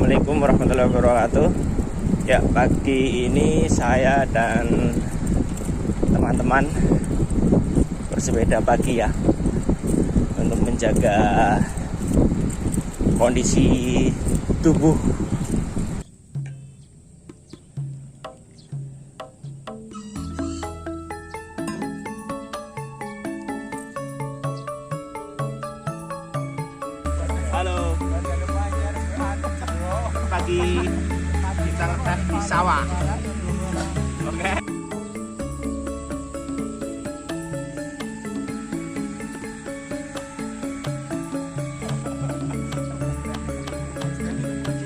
Assalamualaikum warahmatullahi wabarakatuh. Ya, pagi ini saya dan teman-teman bersepeda pagi ya, untuk menjaga kondisi tubuh. Halo, pagi kita ngetek di sawah. Oke.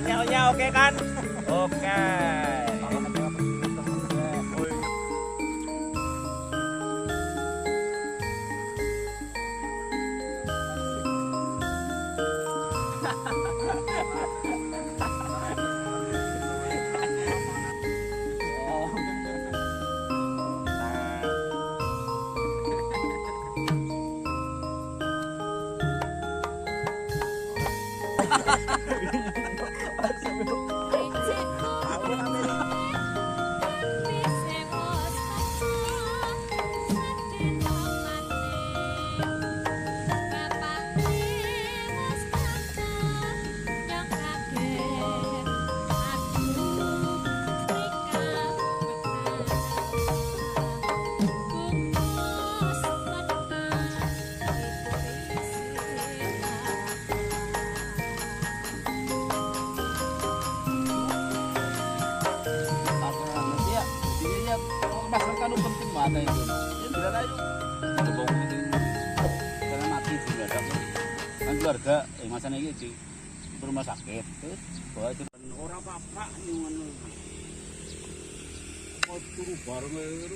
Sinyalnya oke kan? Oke. Masakan penting mana itu? Ya bilang aja. Coba itu. Karena mati juga ada. Kan keluarga, masanya ini di rumah sakit. Terus bawa itu orang apa-apa yang ngono. Kok turu bareng